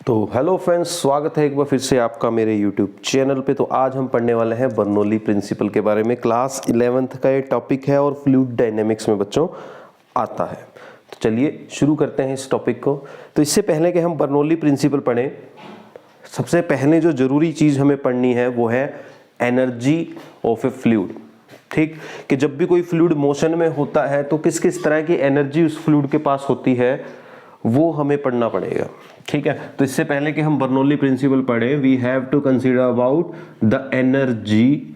तो hello friends, स्वागत है एक बार फिर से आपका मेरे यूट्यूब चैनल पे। तो आज हम पढ़ने वाले हैं बर्नौली प्रिंसिपल के बारे में। क्लास 11th का ये टॉपिक है और फ्लूइड डायनेमिक्स में बच्चों आता है। तो चलिए शुरू करते हैं इस टॉपिक को। तो इससे पहले कि हम बर्नौली प्रिंसिपल पढ़ें, सबसे पहले जो ज़रूरी चीज़ हमें पढ़नी है वो है एनर्जी ऑफ ए फ्लूइड। ठीक, कि जब भी कोई फ्लूइड मोशन में होता है तो किस किस तरह की एनर्जी उस फ्लूइड के पास होती है वो हमें पढ़ना पड़ेगा। ठीक है, तो इससे पहले कि हम बर्नौली प्रिंसिपल पढ़े, we have to consider about the energy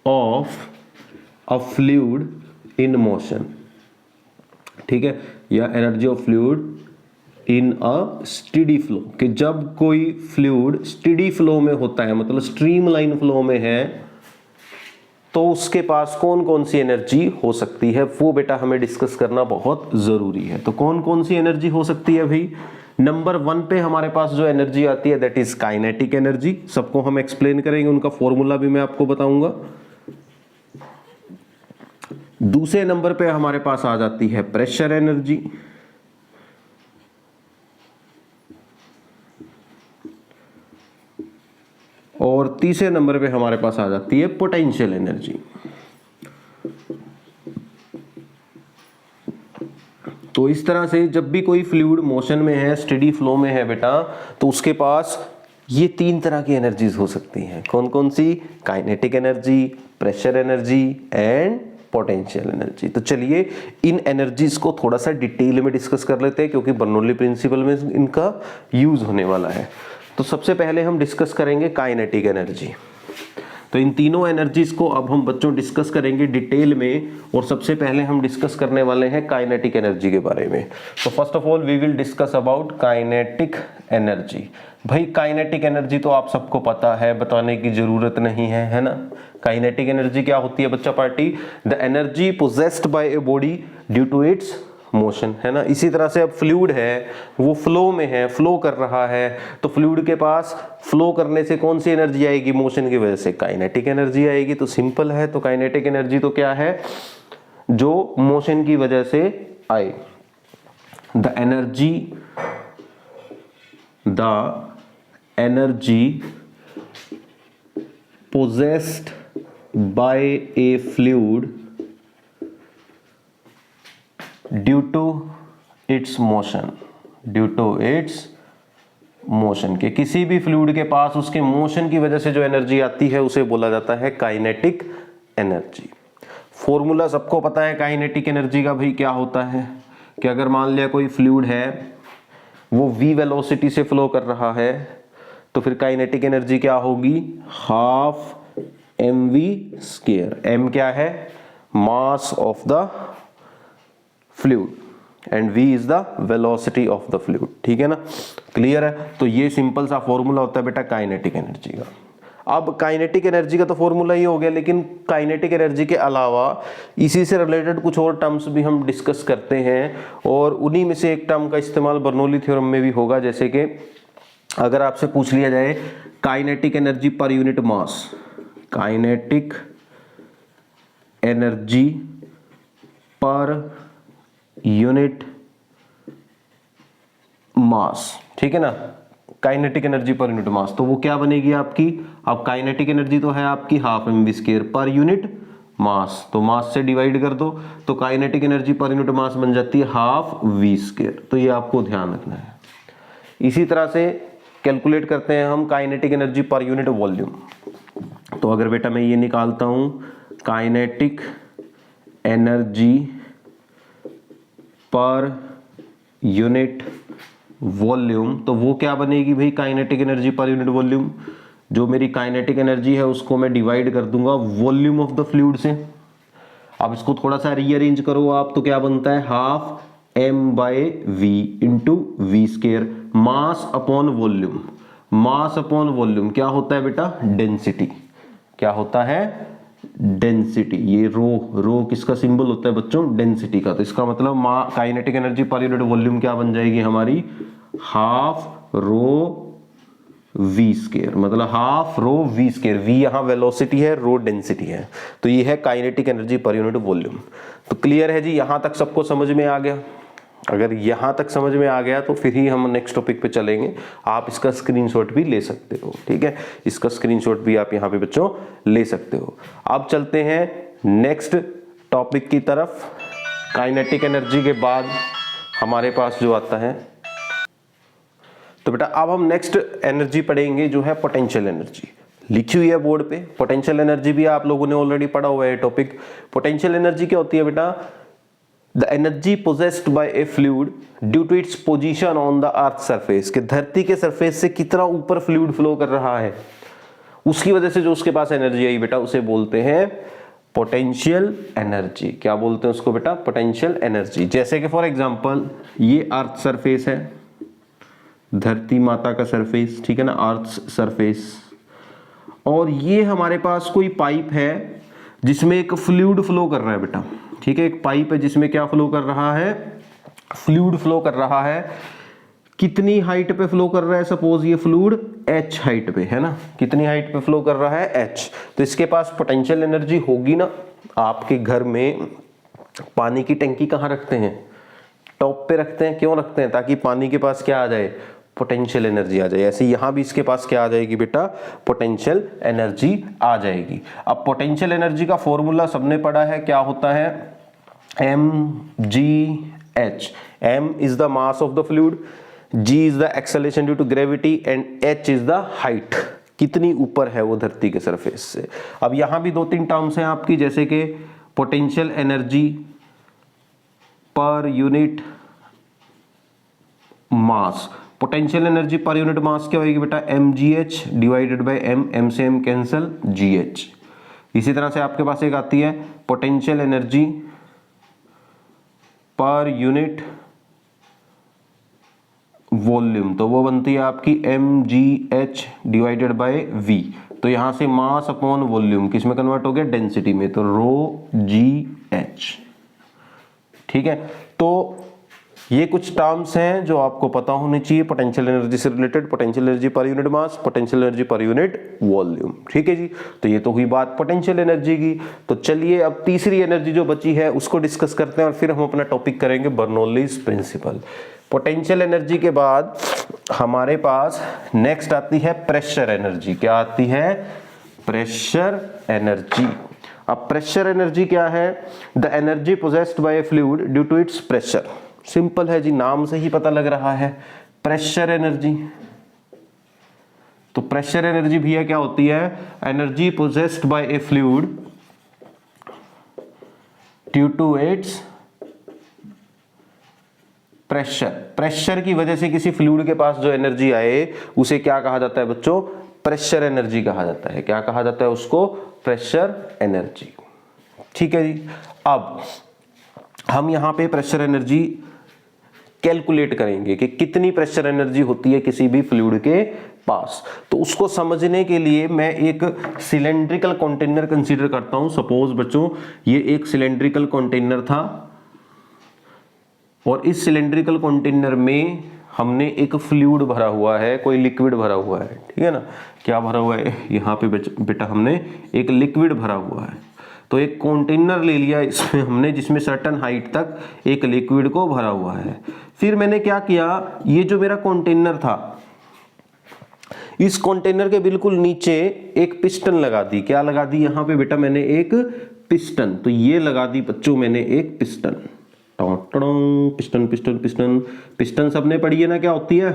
of a fluid in motion. ठीक है, या energy of fluid in a steady flow, कि जब कोई फ्लूइड स्टेडी फ्लो में होता है, मतलब स्ट्रीमलाइन फ्लो में है, तो उसके पास कौन कौन सी एनर्जी हो सकती है वो बेटा हमें डिस्कस करना बहुत जरूरी है। तो कौन कौन सी एनर्जी हो सकती है भाई? नंबर 1 पे हमारे पास जो एनर्जी आती है दैट इज काइनेटिक एनर्जी। सबको हम एक्सप्लेन करेंगे, उनका फॉर्मूला भी मैं आपको बताऊंगा। दूसरे नंबर पे हमारे पास आ जाती है प्रेशर एनर्जी। और तीसरे नंबर पे हमारे पास आ जाती है पोटेंशियल एनर्जी। तो इस तरह से जब भी कोई फ्लूइड मोशन में है, स्टेडी फ्लो में है बेटा, तो उसके पास ये 3 तरह की एनर्जीज हो सकती हैं। कौन कौन सी? Kinetic energy, pressure energy and potential energy. तो चलिए इन एनर्जीज को थोड़ा सा डिटेल में डिस्कस कर लेते हैं, क्योंकि बर्नौली प्रिंसिपल में इनका यूज होने वाला है। तो सबसे पहले हम डिस्कस करेंगे काइनेटिक एनर्जी। तो इन तीनों एनर्जीज को अब हम बच्चों डिस्कस करेंगे डिटेल में, और सबसे पहले हम डिस्कस करने वाले हैं काइनेटिक एनर्जी के बारे में। तो first of all we will discuss about kinetic energy. भाई काइनेटिक एनर्जी तो आप सबको पता है, बताने की जरूरत नहीं है ना। काइनेटिक एनर्जी क्या होती है बच्चा party? The energy possessed by a body due to its motion, है ना। इसी तरह से अब फ्लूइड है, वो फ्लो में है, फ्लो कर रहा है, तो फ्लूइड के पास फ्लो करने से कौन सी एनर्जी आएगी? मोशन की वजह से काइनेटिक एनर्जी आएगी। तो सिंपल है, तो काइनेटिक एनर्जी तो क्या है? जो मोशन की वजह से आए। The energy possessed by a fluid due to its motion, के किसी भी फ्लूइड के पास उसके मोशन की वजह से जो एनर्जी आती है उसे बोला जाता है काइनेटिक एनर्जी। फॉर्मूला सबको पता है काइनेटिक एनर्जी का भाई क्या होता है, कि अगर मान लिया कोई फ्लूइड है वो v वेलोसिटी से फ्लो कर रहा है, तो फिर काइनेटिक एनर्जी क्या होगी? Half mv²। m क्या है? Mass of the fluid and v is the velocity of the fluid. ठीक है ना, क्लियर है। तो ये सिंपल सा फॉर्मूला होता है बेटा काइनेटिक एनर्जी का। अब काइनेटिक एनर्जी का तो फॉर्मूला ही हो गया, लेकिन काइनेटिक एनर्जी के अलावा इसी से रिलेटेड कुछ और टर्म्स भी हम डिस्कस करते हैं, और उन्हीं में से एक टर्म का इस्तेमाल बर्नौली थ्योरम में भी होगा। जैसे कि अगर आपसे पूछ लिया जाए काइनेटिक एनर्जी पर यूनिट मास, काइनेटिक एनर्जी पर यूनिट मास, ठीक है ना, काइनेटिक एनर्जी पर यूनिट मास, तो वो क्या बनेगी आपकी? अब काइनेटिक एनर्जी तो है आपकी हाफ mv² पर यूनिट मास, तो मास से डिवाइड कर दो, तो काइनेटिक एनर्जी पर यूनिट मास बन जाती है हाफ v²। तो ये आपको ध्यान रखना है। इसी तरह से कैलकुलेट करते हैं हम kinetic energy per unit volume. तो अगर बेटा मैं ये निकालता हूं kinetic energy per unit volume, तो वो क्या बनेगी भाई? Kinetic energy per unit volume. जो मेरी काइनेटिक एनर्जी है उसको मैं डिवाइड कर दूंगा वॉल्यूम ऑफ द फ्लूइड से। अब इसको थोड़ा सा रीअरेंज करो आप, तो क्या बनता है? Half m/v into v²। Mass upon volume, mass upon volume क्या होता है बेटा? डेंसिटी। क्या होता है? डेंसिटी। ये रो किसका सिंबल होता है बच्चों? डेंसिटी का। तो इसका मतलब kinetic energy per unit volume क्या बन जाएगी हमारी? हाफ रो v², मतलब हाफ रो v²। v यहाँ वेलोसिटी है, रो डेंसिटी है, तो ये है kinetic energy per unit volume. तो क्लियर है जी, यहां तक सबको समझ में आ गया? अगर यहाँ तक समझ में आ गया तो फिर ही हम नेक्स्ट टॉपिक पे चलेंगे। आप इसका स्क्रीनशॉट भी ले सकते हो, ठीक है, इसका स्क्रीनशॉट भी आप यहाँ पे बच्चों ले सकते हो। अब चलते हैं नेक्स्ट टॉपिक की तरफ। काइनेटिक एनर्जी के बाद हमारे पास जो आता है, तो बेटा अब हम नेक्स्ट एनर्जी पढ़ेंगे जो है पोटेंशियल एनर्जी। लिखी हुई है बोर्ड पे, पोटेंशियल एनर्जी भी आप लोगों ने ऑलरेडी पढ़ा हुआ है टॉपिक। पोटेंशियल एनर्जी क्या होती है बेटा? The energy possessed by a fluid due to its position on the earth surface, कि धरती के सरफेस से कितना ऊपर फ्लूइड फ्लो कर रहा है, उसकी वजह से जो उसके पास एनर्जी आई बेटा, उसे बोलते हैं पोटेंशियल एनर्जी। क्या बोलते हैं उसको बेटा? Potential energy. जैसे कि फॉर एग्जांपल ये अर्थ सरफेस है, धरती माता का सरफेस, ठीक है ना, अर्थ सरफेस, और ये हमारे पास कोई पाइप है जिसमें एक फ्लूइड फ्लो कर रहा है बेटा, ठीक है, एक पाइप है जिसमें क्या फ्लो कर रहा है? फ्लूइड फ्लो कर रहा है। कितनी हाइट पे फ्लो कर रहा है? सपोज ये फ्लूइड h हाइट पे है ना, कितनी हाइट पे फ्लो कर रहा है? h। तो इसके पास पोटेंशियल एनर्जी होगी ना। आपके घर में पानी की टंकी कहाँ रखते हैं? टॉप पे रखते हैं। क्यों रखते हैं? ताकि पानी के पास क्या आ जाए? पोटेंशियल एनर्जी आ जाए। ऐसे यहां भी इसके पास क्या आ जाएगी बेटा? पोटेंशियल एनर्जी आ जाएगी। अब पोटेंशियल एनर्जी का फॉर्मूला सबने पढ़ा है, क्या होता है? mgh। m is the mass of the fluid, g is the acceleration due to gravity and h is the height। कितनी ऊपर है वो धरती के सरफेस से। अब यहां भी दो तीन टर्म्स हैं आपकी, जैसे कि पोटेंशियल एनर्जी पर यूनिट मास। पोटेंशियल एनर्जी पर यूनिट मास क्या होगी बेटा? mgh डिवाइडेड बाय m से m कैंसिल, gh। इसी तरह से आपके पास एक आती है potential energy per unit volume, तो वो बनती है आपकी mgh डिवाइडेड बाय v। तो यहां से मास अपॉन वॉल्यूम किस में कन्वर्ट हो गया? डेंसिटी में, तो ρgh, ठीक है। तो ये कुछ टर्म्स हैं जो आपको पता होने चाहिए पोटेंशियल एनर्जी से related. Potential energy per unit मास, potential energy per unit volume, ठीक है जी। तो ये तो हुई बात पोटेंशियल एनर्जी की। तो चलिए अब तीसरी एनर्जी जो बची है उसको डिस्कस करते हैं और फिर हम अपना टॉपिक करेंगे बर्नौलीज प्रिंसिपल। पोटेंशियल एनर्जी के बाद हमारे पास नेक्स्ट आती है प्रेशर एनर्जी। क्या आती है? Pressure energy. अब प्रेशर एनर्जी क्या है? The energy possessed by a fluid due to its pressure. Simple है जी, नाम से ही पता लग रहा है, प्रेशर एनर्जी। तो प्रेशर एनर्जी भैया क्या होती है? Energy possessed by a fluid due to its pressure. Pressure की वजह से किसी फ्लूइड के पास जो एनर्जी आए उसे क्या कहा जाता है बच्चों? प्रेशर एनर्जी कहा जाता है। क्या कहा जाता है उसको? प्रेशर एनर्जी, ठीक है जी। अब हम यहां पे प्रेशर एनर्जी कैलकुलेट करेंगे कि कितनी प्रेशर एनर्जी होती है किसी भी फ्लूइड के पास। तो उसको समझने के लिए मैं एक सिलेंड्रिकल कंटेनर कंसीडर करता हूं। सपोज बच्चों ये एक सिलेंड्रिकल कंटेनर था और इस सिलेंड्रिकल कंटेनर में हमने एक फ्लूइड भरा हुआ है, कोई लिक्विड भरा हुआ है, ठीक है ना। क्या भरा हुआ है? यहाँ पे बेटा हमने एक लिक्विड भरा हुआ है। तो एक कंटेनर ले लिया इसमें हमने, जिसमें सर्टेन हाइट तक एक लिक्विड को भरा हुआ है। फिर मैंने क्या किया, ये जो मेरा कंटेनर था, इस कंटेनर के बिल्कुल नीचे एक पिस्टन लगा दी। क्या लगा दी? यहाँ पे बेटा मैंने एक पिस्टन, तो ये लगा दी बच्चों मैंने एक piston. Piston piston piston piston सबने पढ़ी है ना क्या होती है।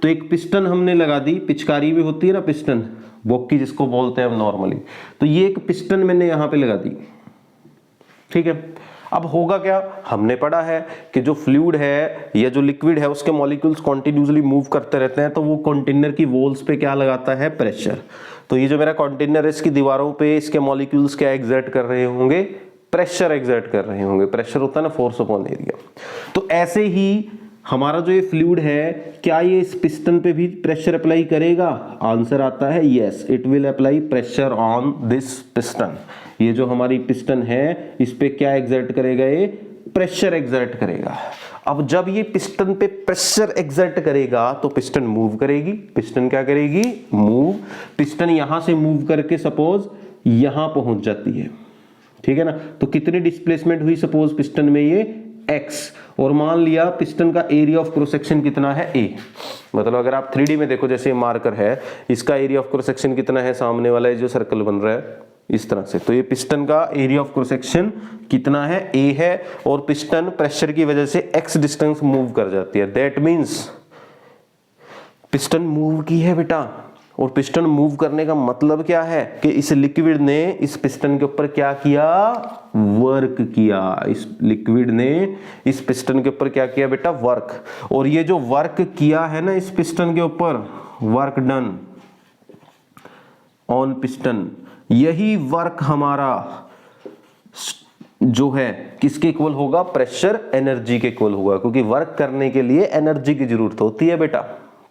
तो एक पिस्टन हमने लगा दी, पिचकारी भी होती है ना पिस्टन, बोक्की जिसको बोलते हैं हम नॉर्मली। तो ये एक पिस्टन मैंने यहां पे लगा दी, ठीक है। अब होगा क्या? हमने पढ़ा है कि जो फ्लूइड है या जो लिक्विड है उसके मॉलिक्यूल्स कॉन्टिन्यूसली मूव करते रहते हैं, तो वो कंटेनर की वॉल्स पे क्या लगाता है? प्रेशर। तो ये जो मेरा कंटेनर है इसकी दीवारों पे इसके मॉलिक्यूल्स क्या एग्जर्ट कर रहे होंगे? प्रेशर एग्जर्ट कर रहे होंगे। प्रेशर होता है ना फोर्स अपॉन एरिया। तो ऐसे ही हमारा जो ये फ्लूइड है, क्या ये इस पिस्टन पे भी प्रेशर अप्लाई करेगा? आंसर आता है yes, it will apply pressure on this piston. ये जो हमारी पिस्टन है इस पे क्या एग्जर्ट करेगा? ये प्रेशर एग्जर्ट करेगा। अब जब ये पिस्टन पे प्रेशर एग्जर्ट करेगा तो पिस्टन मूव करेगी। पिस्टन क्या करेगी? मूव। पिस्टन यहां से मूव करके सपोज यहां पहुंच जाती है, ठीक है ना। तो कितनी डिस्प्लेसमेंट हुई? सपोज पिस्टन में ये x और मान लिया पिस्टन का एरिया ऑफ क्रॉस सेक्शन कितना है a। मतलब अगर आप 3D में देखो, जैसे मार्कर है, इसका एरिया ऑफ क्रॉस सेक्शन कितना है, सामने वाला जो सर्कल बन रहा है इस तरह से, तो ये पिस्टन का एरिया ऑफ क्रॉस सेक्शन कितना है, a है, और पिस्टन प्रेशर की वजह से x डिस्टेंस मूव कर जाती है। दैट मींस पिस्टन मूव की है बेटा, और पिस्टन मूव करने का मतलब क्या है कि इस लिक्विड ने इस पिस्टन के ऊपर क्या किया, वर्क किया। इस लिक्विड ने इस पिस्टन के ऊपर क्या किया बेटा, वर्क। और ये जो वर्क किया है ना इस पिस्टन के ऊपर, वर्क डन ऑन पिस्टन, यही वर्क हमारा जो है किसके इक्वल होगा, प्रेशर एनर्जी के इक्वल होगा, क्योंकि वर्क करने के लिए एनर्जी की जरूरत होती है बेटा,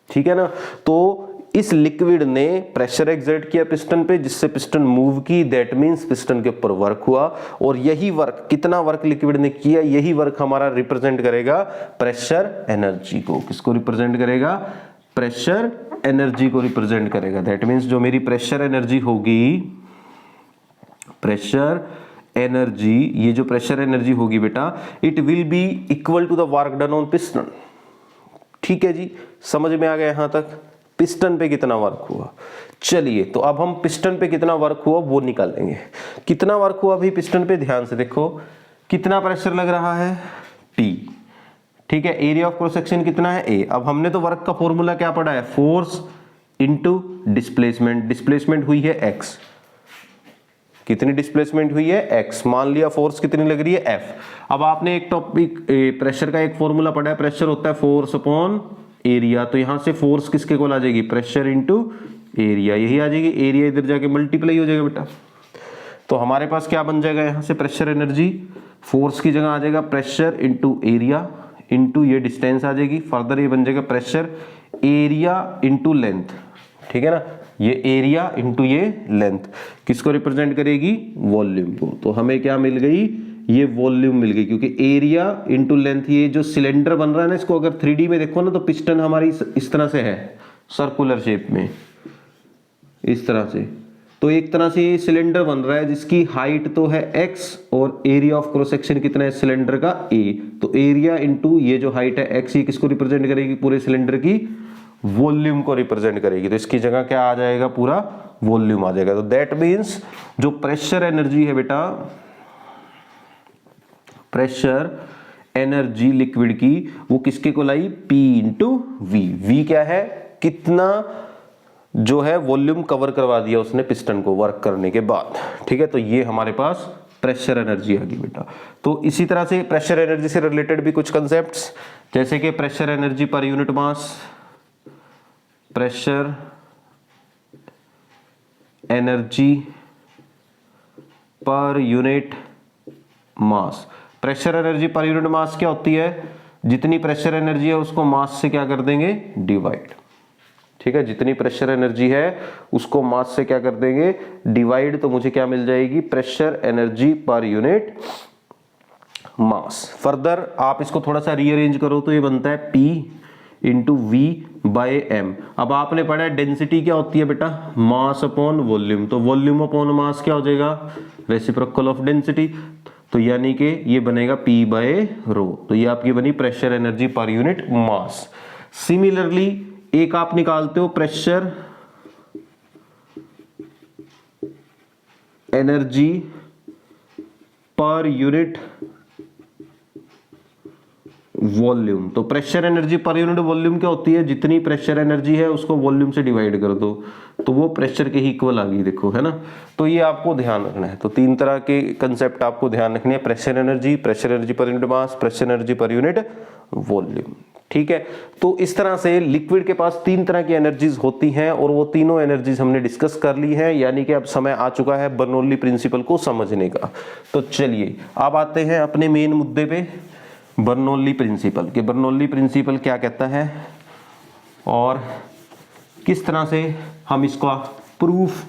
ठीक है ना। तो इस लिक्विड ने प्रेशर एक्सर्ट किया पिस्टन पे, जिससे पिस्टन मूव की, दैट मींस पिस्टन के ऊपर वर्क हुआ, और यही वर्क, कितना वर्क लिक्विड ने किया, यही वर्क हमारा रिप्रेजेंट करेगा प्रेशर एनर्जी को। किसको रिप्रेजेंट करेगा, प्रेशर एनर्जी को रिप्रेजेंट करेगा। दैट मींस जो मेरी प्रेशर एनर्जी होगी, प्रेशर एनर्जी, ये जो प्रेशर एनर्जी होगी बेटा, it will be equal to the work done on piston. ठीक है जी, समझ में आ गया यहां तक, पिस्टन पे कितना वर्क हुआ। चलिए तो अब हम पिस्टन पे कितना वर्क हुआ वो निकालेंगे। कितना वर्क हुआ भाई पिस्टन पे, ध्यान से देखो, कितना प्रेशर लग रहा है, P, ठीक है, एरिया ऑफ क्रॉस सेक्शन कितना है, A। अब हमने तो वर्क का फॉर्मूला क्या पढ़ा है, फोर्स इनटू डिस्प्लेसमेंट। डिस्प्लेसमेंट हुई है x, कितनी डिस्प्लेसमेंट हुई है, x। मान लिया फोर्स कितनी लग रही है, F। अब आपने एक टॉपिक प्रेशर का एक फॉर्मूला पढ़ा है, प्रेशर होता है फोर्स अपॉन एरिया, तो यहां से फोर्स किसके इक्वल आ जाएगी, प्रेशर इनटू एरिया, यही आ जाएगी, एरिया इधर जाके मल्टीप्लाई हो जाएगा बेटा। तो हमारे पास क्या बन जाएगा यहां से, प्रेशर एनर्जी, फोर्स की जगह आ जाएगा प्रेशर इनटू एरिया, इनटू ये डिस्टेंस आ जाएगी, फर्दर ये बन जाएगा प्रेशर एरिया इनटू लेंथ, ठीक है ना, ये एरिया इनटू ये लेंथ किसको रिप्रेजेंट करेगी, वॉल्यूम को। तो हमें क्या मिल गई, ये वॉल्यूम मिल गई, क्योंकि एरिया इनटू लेंथ, ये जो सिलेंडर बन रहा है ना, इसको अगर 3D में देखो ना, तो पिस्टन हमारी इस तरह से है, सर्कुलर शेप में, इस तरह से। तो एक तरह से ये सिलेंडर बन रहा है जिसकी हाइट तो है x और एरिया ऑफ क्रॉस सेक्शन कितना है सिलेंडर का, a। तो एरिया इनटू ये जो हाइट है x, ये किसको रिप्रेजेंट करेगी, पूरे सिलेंडर की वॉल्यूम को रिप्रेजेंट करेगी। तो इसकी जगह क्या आ जाएगा, पूरा वॉल्यूम आ जाएगा। तो दैट मींस जो प्रेशर एनर्जी है बेटा, प्रेशर एनर्जी लिक्विड की, वो किसके को लाई, P इंटू V। V क्या है, कितना जो है वॉल्यूम कवर करवा दिया उसने पिस्टन को वर्क करने के बाद, ठीक है। तो ये हमारे पास प्रेशर एनर्जी आ गई बेटा। तो इसी तरह से प्रेशर एनर्जी से रिलेटेड भी कुछ कंसेप्ट्स, जैसे कि pressure energy per unit mass, pressure energy per unit mass. Pressure energy per unit मास क्या होती है, जितनी प्रेशर एनर्जी है उसको मास से क्या कर देंगे, डिवाइड, ठीक है। जितनी प्रेशर एनर्जी है उसको मास से क्या कर देंगे, डिवाइड, तो मुझे क्या मिल जाएगी, प्रेशर एनर्जी पर यूनिट मास। फर्दर आप इसको थोड़ा सा रीअरेंज करो तो ये बनता है P into V by M। अब आपने पढ़ा है डेंसिटी क्या होती है बेटा, मास अपॉन वॉल्यूम, तो वॉल्यूम अपॉन मास क्या हो जाएगा, रेसिप्रोकल ऑफ डेंसिटी, तो यानी कि ये बनेगा P बाय रो। तो ये आपकी बनी pressure energy per unit mass. Similarly एक आप निकालते हो pressure energy per unit volume. तो pressure energy per unit volume क्या होती है, जितनी प्रेशर एनर्जी है उसको वॉल्यूम से डिवाइड कर दो, तो वो प्रेशर के ही इक्वल आ गई, देखो, है ना। तो ये आपको ध्यान रखना है। तो तीन तरह के कंसेप्ट आपको ध्यान रखने हैं, pressure energy per unit mass, pressure energy per unit volume, ठीक है। तो इस तरह से लिक्विड के पास तीन तरह की एनर्जीज होती हैं, और वो तीनों एनर्जीज हमने डिस्कस कर ली हैं, यानी कि अब समय आ चुका है बर्नौली प्रिंसिपल को समझने का। तो चलिए अब आते हैं अपने मेन मुद्दे पे, बर्नौली प्रिंसिपल। कि बर्नौली प्रिंसिपल क्या कहता है और किस तरह से हम इसका प्रूफ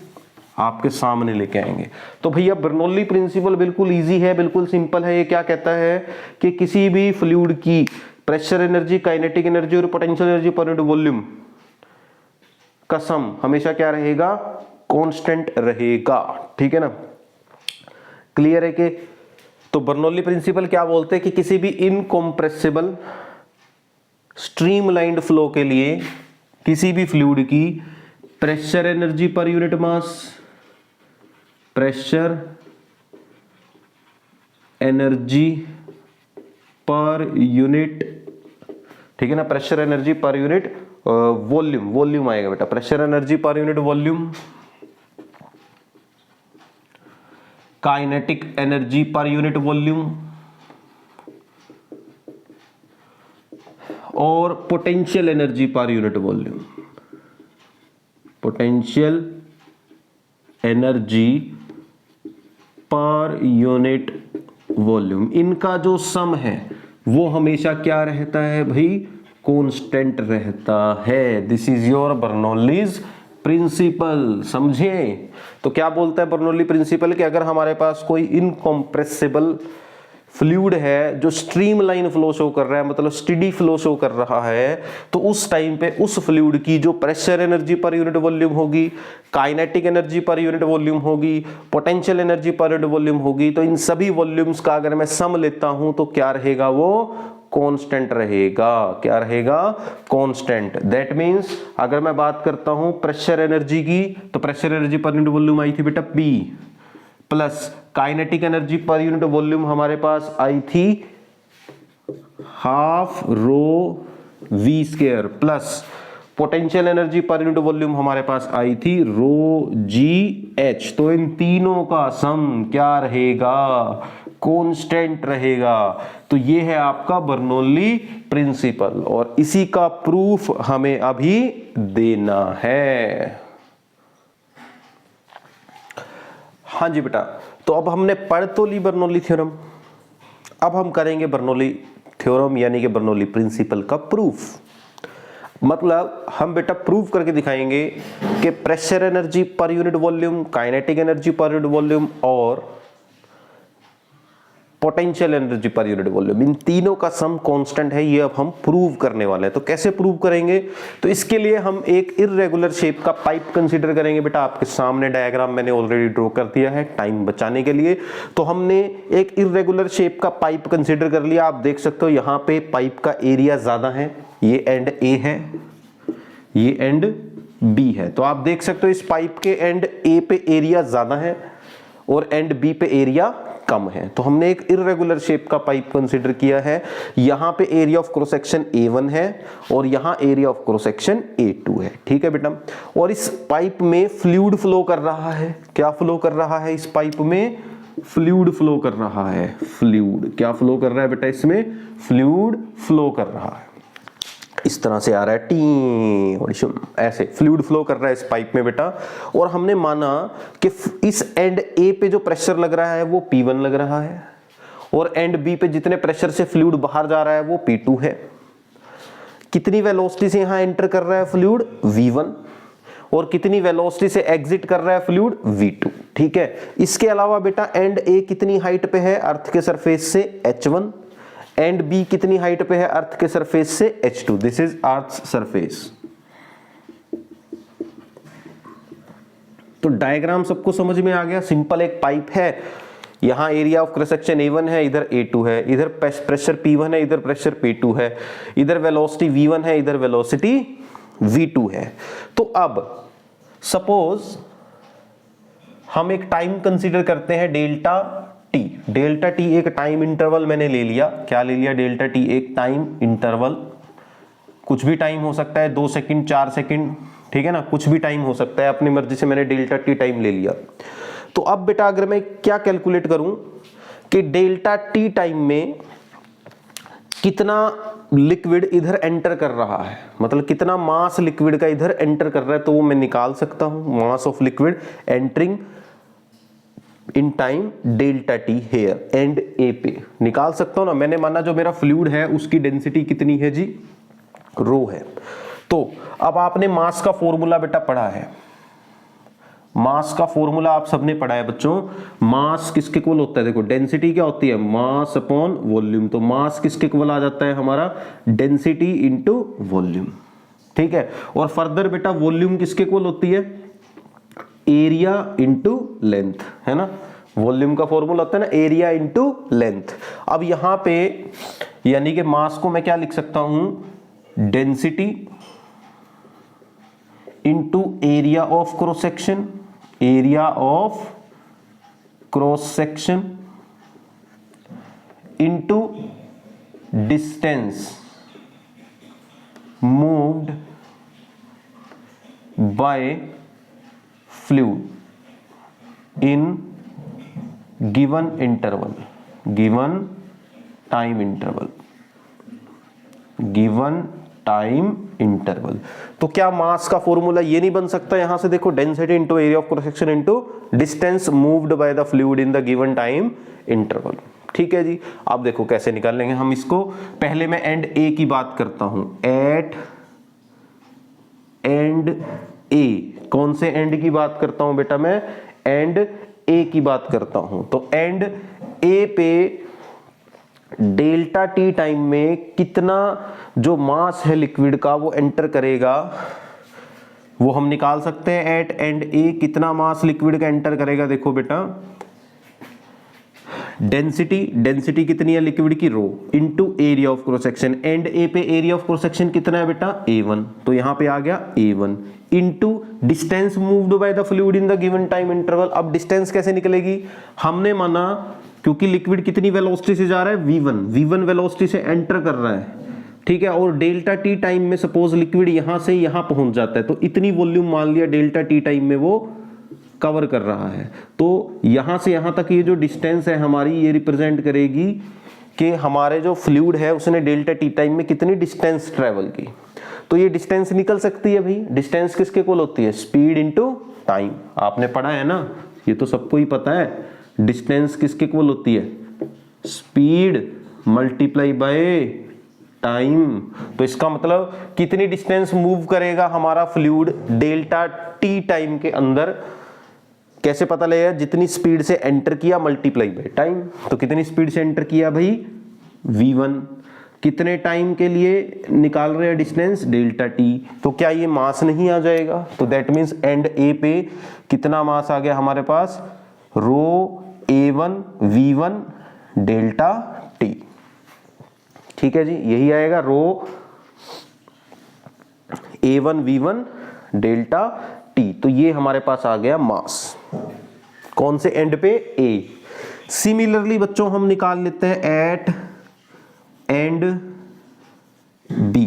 आपके सामने लेके आएंगे। तो भैया बर्नौली प्रिंसिपल बिल्कुल इजी है, बिल्कुल सिंपल है। ये क्या कहता है कि किसी भी फ्लूइड की प्रेशर एनर्जी, काइनेटिक एनर्जी और potential energy per unit volume का सम हमेशा क्या रहेगा, कांस्टेंट रहेगा, ठीक है ना। क्लियर है कि तो बर्नौली प्रिंसिपल क्या बोलते हैं कि किसी भी इनकॉम्प्रेसिबल स्ट्रीमलाइंड फ्लो के लिए किसी भी फ्लूइड की pressure energy per unit mass, pressure energy per unit, ठीक है ना, pressure energy per unit volume, volume आएगा बेटा, pressure energy per unit volume, kinetic energy per unit volume और potential energy per unit volume, potential energy per unit volume, इनका जो सम है वो हमेशा क्या रहता है भाई, कांस्टेंट रहता है। This is your Bernoulli's principle, समझे। तो क्या बोलता है बर्नौली प्रिंसिपल कि अगर हमारे पास कोई इनकॉम्प्रेसिबल फ्लूइड है जो स्ट्रीमलाइन फ्लो शो कर रहा है, मतलब स्टेडी फ्लो शो कर रहा है, तो उस टाइम पे उस फ्लूइड की जो pressure energy per unit volume होगी, kinetic energy per unit volume होगी, potential energy per unit volume होगी, तो इन सभी वॉल्यूम्स का अगर मैं सम लेता हूं तो क्या रहेगा, वो कांस्टेंट रहेगा। क्या रहेगा, कांस्टेंट। दैट मींस अगर मैं बात करता हूं प्रेशर एनर्जी की, तो pressure energy per unit volume आई थी बेटा P, plus kinetic energy per unit volume हमारे पास आई थी half rho V square, plus potential energy per unit volume हमारे पास आई थी रो GH। तो इन तीनों का सम क्या रहेगा, कांस्टेंट रहेगा। तो ये है आपका बर्नौली प्रिंसिपल और इसी का प्रूफ हमें अभी देना है। हाँ जी बेटा, तो अब हमने पढ़ तो ली बर्नौली थ्योरम, अब हम करेंगे बर्नौली थ्योरम यानी कि बर्नौली प्रिंसिपल का प्रूफ। मतलब हम बेटा प्रूव करके दिखाएंगे कि pressure energy per unit volume, kinetic energy per unit volume और potential energy per unit volume, इन तीनों का सम कांस्टेंट है। ये अब हम प्रूव करने वाले हैं। तो कैसे प्रूव करेंगे, तो इसके लिए हम एक इर्रेगुलर शेप का पाइप कंसीडर करेंगे। बेटा आपके सामने डायग्राम मैंने ऑलरेडी ड्रॉ कर दिया है टाइम बचाने के लिए। तो हमने एक इर्रेगुलर शेप का पाइप कंसीडर कर लिया। आप देख सकते हो यहाँ पे पाइप का एरिया ज्यादा है, ये एंड ए है, ये एंड बी है। तो आप देख सकते हो इस पाइप के एंड ए पे एरिया ज्यादा है और एंड बी पे एरिया कम है। तो हमने एक इर्रेगुलर शेप का पाइप कंसीडर किया है। यहां पे area of cross section A1 है और यहां area of cross section A2 है। ठीक है बेटा, और इस पाइप में फ्लूइड फ्लो कर रहा है। क्या फ्लो कर रहा है इस पाइप में, फ्लूइड फ्लो कर रहा है। फ्लूइड क्या फ्लो कर रहा है बेटा, इसमें फ्लूइड फ्लो कर रहा है। इस तरह से आ रहा है टी और ऐसे फ्लूइड फ्लो कर रहा है इस पाइप में बेटा। और हमने माना कि इस एंड ए पे जो प्रेशर लग रहा है वो P1 लग रहा है और एंड बी पे जितने प्रेशर से फ्लूइड बाहर जा रहा है वो P2 है। कितनी वेलोसिटी से यहां एंटर कर रहा है फ्लूइड, V1, और कितनी वेलोसिटी से एग्जिट कर रहा है फ्लूइड, V2। ठीक है, इसके अलावा बेटा एंड ए कितनी हाइट पे है अर्थ के सरफेस से, H1, एंड बी कितनी हाइट पे है अर्थ के सरफेस से, H2। This is earth surface. तो डायग्राम सबको समझ में आ गया। सिंपल एक पाइप है, यहां area of cross section A1 है, इधर A2 है, इधर प्रेशर P1 है, इधर प्रेशर P2 है, इधर वेलोसिटी V1 है, इधर वेलोसिटी V2 है। तो अब सपोज हम एक टाइम कंसीडर करते हैं डेल्टा टी। डेल्टा टी एक टाइम इंटरवल मैंने ले लिया। क्या ले लिया, डेल्टा टी एक टाइम इंटरवल। कुछ भी टाइम हो सकता है, 2 सेकंड, 4 सेकंड, ठीक है ना, कुछ भी टाइम हो सकता है, अपनी मर्जी से मैंने डेल्टा टी टाइम ले लिया। तो अब बेटा अगर मैं क्या कैलकुलेट करूं कि डेल्टा टी टाइम में कितना लिक्विड इधर एंटर कर रहा है, मतलब कितना मास लिक्विड का इधर एंटर कर रहा है, तो वो मैं निकाल सकता हूं। Mass of liquid entering in time delta T here and A पे निकाल सकता हूं ना। मैंने माना जो मेरा फ्लूइड है उसकी डेंसिटी कितनी है जी, रो है। तो अब आपने मास का फॉर्मूला बेटा पढ़ा है, मास का फॉर्मूला आप सबने पढ़ा है बच्चों। मास किसके इक्वल होता है, देखो डेंसिटी क्या होती है, मास अपॉन वॉल्यूम। तो मास किसके इक्वल आ जाता है हमारा, डेंसिटी इंटू वॉल्यूम। ठीक है, और फर्दर बेटा वॉल्यूम किसके इक्वल होती है, एरिया इंटू लेंथ, है ना। वॉल्यूम का फॉर्मूला होता है ना एरिया इंटू लेंथ। अब यहां पे यानी कि मास को मैं क्या लिख सकता हूं, density into area of cross section, area of cross section into distance moved by fluid in given interval, given time interval, given time interval. तो क्या मास का फॉर्मूला ये नहीं बन सकता यहां से, देखो density into area of cross section into distance moved by the fluid in the given time interval. ठीक है जी। अब देखो कैसे निकाल लेंगे हम इसको। पहले मैं एंड ए की बात करता हूं, एट एंड ए। कौन से एंड की बात करता हूं बेटा, मैं एंड ए की बात करता हूं। तो एंड ए पे डेल्टा टी टाइम में कितना जो मास है लिक्विड का वो एंटर करेगा, वो हम निकाल सकते हैं। एट एंड ए कितना मास लिक्विड का एंटर करेगा, देखो बेटा डेंसिटी कितनी है लिक्विड की, rho, into area of cross section. And A पे एरिया ऑफ क्रॉस सेक्शन कितना है बेटा, A1, तो यहां पे आ गया A1 into distance moved by the fluid in the given time interval. अब डिस्टेंस कैसे निकलेगी, हमने माना क्योंकि लिक्विड कितनी वेलोसिटी से जा रहा है, V1 वेलोसिटी से एंटर कर रहा है, ठीक है, और डेल्टा टी टाइम में सपोज लिक्विड यहां से यहां पहुंच जाता है, तो इतनी वॉल्यूम मान लिया डेल्टा टी टाइम में वो कवर कर रहा है। तो यहां से यहां तक ये जो डिस्टेंस है हमारी, ये रिप्रेजेंट करेगी कि हमारे जो फ्लूइड है उसने डेल्टा टी टाइम में कितनी डिस्टेंस ट्रेवल की। तो ये डिस्टेंस निकल सकती है भाई। डिस्टेंस किसके इक्वल होती है, स्पीड इनटू टाइम। आपने पढ़ा है ना, ये तो सबको ही पता है। डिस्टेंस किसके इक्वल होती है, स्पीड मल्टीप्लाई बाय टाइम। तो इसका मतलब कितनी डिस्टेंस मूव करेगा हमारा फ्लूइड डेल्टा टी टाइम के अंदर, कैसे पता लगेगा, जितनी स्पीड से एंटर किया मल्टीप्लाई बाय टाइम। तो कितनी स्पीड से एंटर किया भाई, V1, कितने टाइम के लिए निकाल रहे हैं डिस्टेंस, डेल्टा टी। तो क्या ये मास नहीं आ जाएगा, तो दैट मींस एंड ए पे कितना मास आ गया हमारे पास, रो A1 V1 डेल्टा टी। ठीक है जी, यही आएगा रो A1 V1 डेल्टा टी। तो ये हमारे पास आ गया मास, कौन से एंड पे, A। सिमिलरली बच्चों हम निकाल लेते हैं एट एंड बी।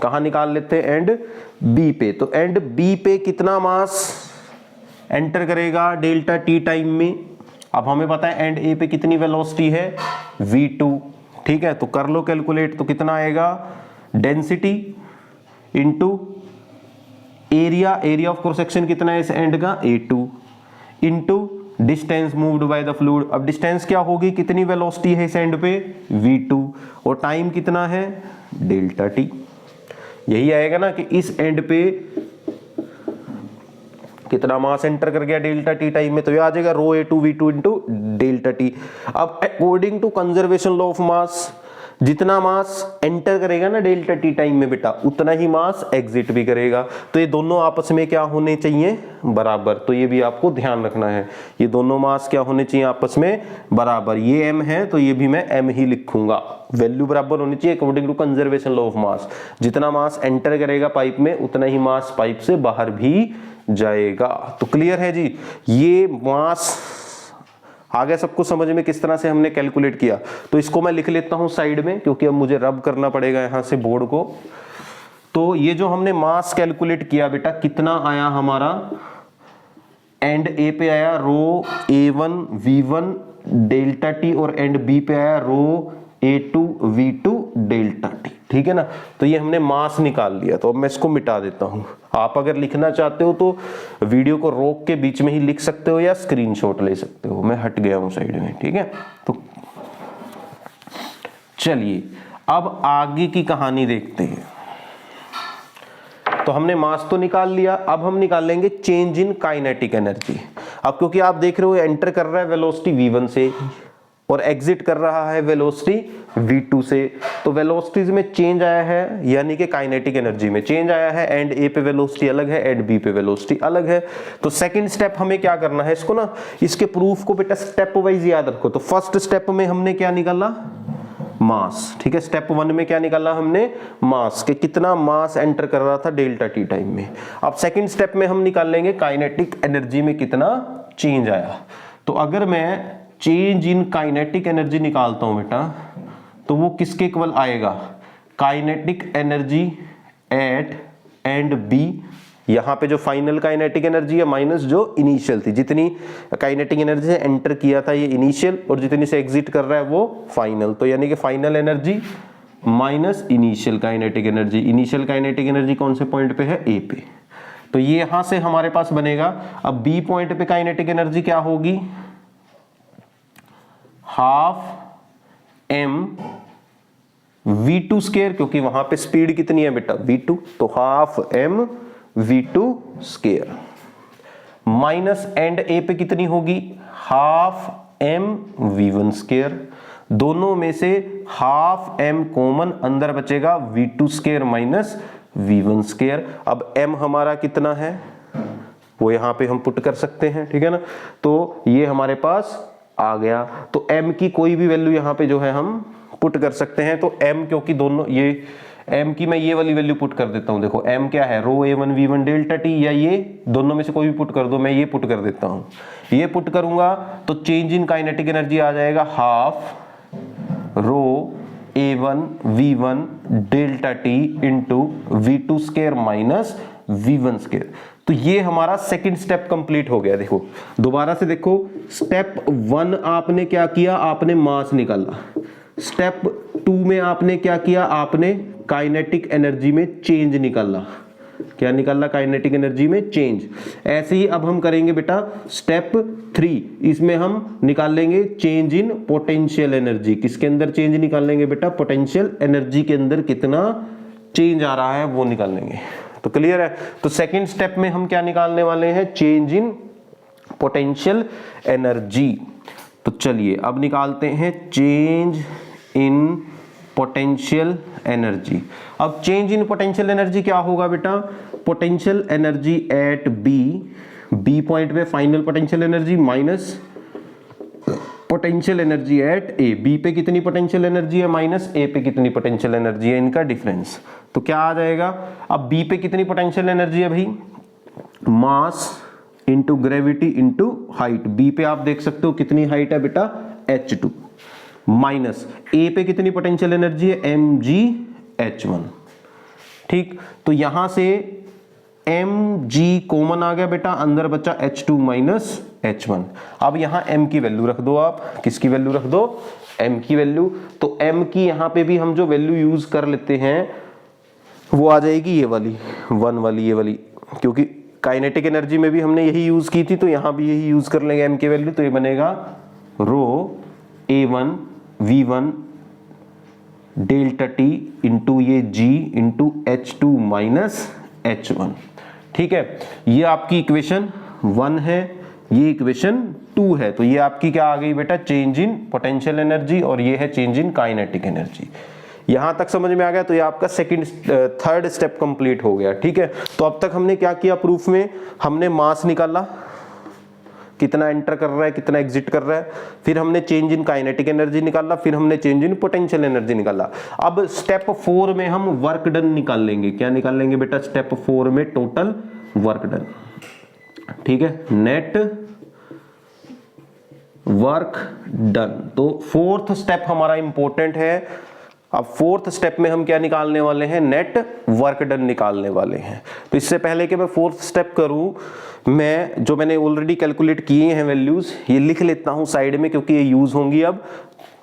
कहां निकाल लेते हैं, एंड बी पे। तो एंड बी पे कितना मास एंटर करेगा डेल्टा टी टाइम में। अब हमें पता है एंड ए पे कितनी वेलोसिटी है, V2, ठीक है, तो कर लो कैलकुलेट। तो कितना आएगा, density into area of cross section कितना है इस एंड का, A2 into distance moved by the fluid. अब डिस्टेंस क्या होगी, कितनी वेलोसिटी है इस एंड पे, V2, और टाइम कितना है, डेल्टा टी। यही आएगा ना कि इस एंड पे कितना मास एंटर कर गया डेल्टा टी टाइम में, तो ये आ जाएगा rho A2 V2 into delta T. अब according to conservation law of mass, जितना मास एंटर करेगा ना डेल्टा टी टाइम में बेटा, उतना ही मास एग्जिट भी करेगा। तो ये दोनों आपस में क्या होने चाहिए, बराबर। तो ये भी आपको ध्यान रखना है, ये दोनों मास क्या होने चाहिए, आपस में बराबर। ये m है तो ये भी मैं m ही लिखूंगा, वैल्यू बराबर होनी चाहिए according to conservation law of mass. जितना मास एंटर करेगा पाइप में उतना ही मास पाइप से बाहर भी जाएगा। तो क्लियर है जी, ये मास आ गया सबको समझ में किस तरह से हमने कैलकुलेट किया। तो इसको मैं लिख लेता हूं साइड में, क्योंकि अब मुझे रब करना पड़ेगा यहां से बोर्ड को। तो ये जो हमने मास कैलकुलेट किया बेटा, कितना आया हमारा, एंड ए पे आया रो A1 V1 डेल्टा टी, और एंड बी पे आया रो A2 V2 डेल्टा टी, ठीक है ना। तो ये हमने मास निकाल लिया। तो अब मैं इसको मिटा देता हूं। आप अगर लिखना चाहते हो तो वीडियो को रोक के बीच में ही लिख सकते हो या स्क्रीनशॉट ले सकते हो। मैं हट गया हूं साइड में, ठीक है। तो चलिए अब आगे की कहानी देखते हैं। तो हमने मास तो निकाल लिया, अब हम निकाल लेंगे चेंज इन काइनेटिक एनर्जी। अब क्योंकि आप देख रहे हो एंटर कर रहा है वेलोसिटी V1 से और एग्जिट कर रहा है वेलोसिटी V2 से, तो वेलोसिटीज में चेंज आया है, यानी कि काइनेटिक एनर्जी में चेंज आया है, एंड ए पे वेलोसिटी अलग है, एंड बी पे वेलोसिटी अलग है। तो सेकंड स्टेप हमें क्या करना है, इसको ना, इसके प्रूफ को बेटा स्टेप वाइज याद रखो। तो फर्स्ट स्टेप में हमने क्या निकाला, मास, ठीक है। स्टेप 1 में क्या निकाला हमने, मास, के कितना मास एंटर कर रहा था डेल्टा टी टाइम में। अब सेकंड स्टेप में हम निकाल लेंगे काइनेटिक एनर्जी में कितना चेंज आया। तो अगर मैं चेंज इन काइनेटिक एनर्जी निकालता हूं बेटा, तो वो किसके इक्वल आएगा, kinetic energy at end B, यहां पे जो फाइनल काइनेटिक एनर्जी है माइनस जो इनिशियल थी, जितनी काइनेटिक एनर्जी से एंटर किया था ये इनिशियल, और जितनी से एग्जिट कर रहा है वो फाइनल। तो यानी कि final energy minus initial kinetic energy. Initial kinetic energy कौन से पॉइंट पे है, ए पे। तो ये यहां से हमारे पास बनेगा। अब बी पॉइंट पे काइनेटिक एनर्जी क्या होगी, हाफ एम v2 स्केयर, क्योंकि वहां पे स्पीड कितनी है बेटा, v2, तो half M v2 square, minus and A पे कितनी होगी, हाफ एम v1 स्केयर। दोनों में से हाफ एम कॉमन, अंदर बचेगा v2 square minus v1 square. अब m हमारा कितना है वो यहां पे हम पुट कर सकते हैं, ठीक है ना। तो ये हमारे पास आ गया। तो m की कोई भी वैल्यू यहां पे जो है हम पुट कर सकते हैं। तो m, क्योंकि दोनों ये m की मैं ये वाली वैल्यू पुट कर देता हूं, देखो m क्या है, रो a1 v1 डेल्टा t, या ये दोनों में से कोई भी पुट कर दो, मैं ये पुट कर देता हूं। ये पुट करूंगा तो चेंज इन काइनेटिक एनर्जी आ जाएगा half rho a1 v1 delta t into v2 square minus v1 square. तो ये हमारा सेकंड स्टेप कंप्लीट हो गया। देखो दोबारा से देखो, स्टेप 1 आपने क्या किया, आपने मास निकाला। स्टेप 2 में आपने क्या किया, आपने काइनेटिक एनर्जी में चेंज निकाला। क्या निकाला, काइनेटिक एनर्जी में चेंज। ऐसे ही अब हम करेंगे बेटा स्टेप 3, इसमें हम निकाल लेंगे चेंज इन पोटेंशियल एनर्जी। किसके अंदर चेंज निकाल लेंगे बेटा, पोटेंशियल एनर्जी के अंदर कितना चेंज आ रहा है वो निकाल लेंगे। तो क्लियर है। तो सेकंड स्टेप में हम क्या निकालने वाले हैं, चेंज इन पोटेंशियल एनर्जी। तो चलिए अब निकालते हैं चेंज इन पोटेंशियल एनर्जी। अब चेंज इन पोटेंशियल एनर्जी क्या होगा बेटा, potential energy at B point पे final potential energy minus potential energy at A. B पे कितनी पोटेंशियल एनर्जी है माइनस ए पे कितनी पोटेंशियल एनर्जी है, इनका डिफरेंस। तो क्या आ जाएगा, अब बी पे कितनी पोटेंशियल एनर्जी है भाई, mass into gravity into height. B पे आप देख सकते हो कितनी हाइट है बेटा, h2, माइनस ए पे कितनी पोटेंशियल एनर्जी है, mgh1। ठीक, तो यहां से mg कॉमन आ गया बेटा, अंदर बचा h2 माइनस h1। अब यहां m की वैल्यू रख दो, आप किसकी वैल्यू रख दो, m की वैल्यू। तो m की यहां पे भी हम जो वैल्यू यूज कर लेते हैं वो आ जाएगी ये वाली 1 वाली, ये वाली, क्योंकि काइनेटिक एनर्जी में भी हमने यही यूज की थी, तो यहां भी यही यूज कर लेंगे m की वैल्यू। तो ये बनेगा रो a1 v1 delta t into ये g into h2 minus h1। ठीक है, ये आपकी इक्वेशन 1 है, ये इक्वेशन 2 है। तो ये आपकी क्या आ गई बेटा, चेंज इन पोटेंशियल एनर्जी, और ये है चेंज इन काइनेटिक एनर्जी। यहां तक समझ में आ गया। तो ये आपका थर्ड स्टेप कंप्लीट हो गया। ठीक है, तो अब तक हमने क्या किया, प्रूफ में हमने मास निकाला, कितना एंटर कर रहा है कितना एग्जिट कर रहा है, फिर हमने चेंज इन काइनेटिक एनर्जी निकाला, फिर हमने चेंज इन पोटेंशियल एनर्जी निकाला। अब स्टेप 4 में हम वर्क डन निकाल लेंगे। क्या निकाल लेंगे बेटा, स्टेप 4 में टोटल वर्क डन। ठीक है, नेट वर्क डन। तो फोर्थ स्टेप हमारा इंपॉर्टेंट है। अब फोर्थ स्टेप में हम क्या निकालने वाले हैं, नेट वर्क डन निकालने वाले हैं। तो इससे पहले कि मैं फोर्थ स्टेप करूं, मैं जो मैंने ऑलरेडी कैलकुलेट किए हैं वैल्यूज, ये लिख लेता हूं साइड में, क्योंकि ये यूज होंगी अब।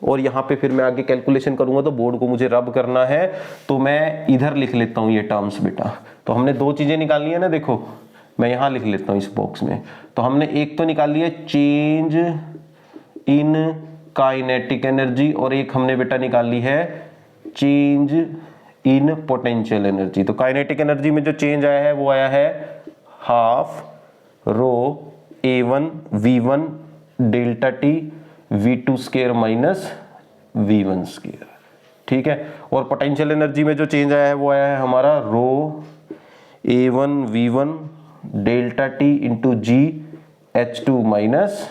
और यहाँ पे फिर मैं आगे कैलकुलेशन करूंगा तो बोर्ड को मुझे रब करना है, तो मैं इधर लिख लेता हूं ये टर्म्स बेटा। तो हमने दो चीजें निकाली है ना, देखो मैं यहाँ लिख लेता हूँ इस बॉक्स में। तो हमने एक तो निकाली है चेंज इन काइनेटिक एनर्जी, और एक हमने बेटा निकाली है चेंज इन पोटेंशियल एनर्जी। तो काइनेटिक एनर्जी में जो चेंज आया है वो आया है half rho a1 v1 delta t v2 square minus v1 square. ठीक है। और पोटेंशियल एनर्जी में जो चेंज आया है वो आया है हमारा रो A1V1 डेल्टा टी इंटू जी H2 माइनस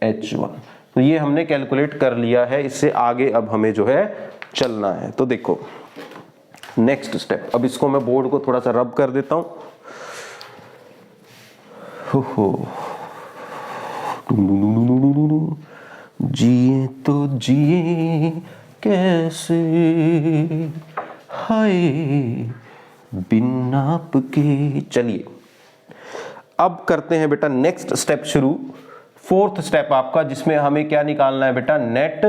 H1। तो ये हमने कैलकुलेट कर लिया है, इससे आगे अब हमें जो है चलना है। तो देखो नेक्स्ट स्टेप, अब इसको मैं बोर्ड को थोड़ा सा रब कर देता हूं। जिए तो जिए कैसे हाय बिना आपके। चलिए अब करते हैं बेटा नेक्स्ट स्टेप शुरू, फोर्थ स्टेप आपका, जिसमें हमें क्या निकालना है बेटा, नेट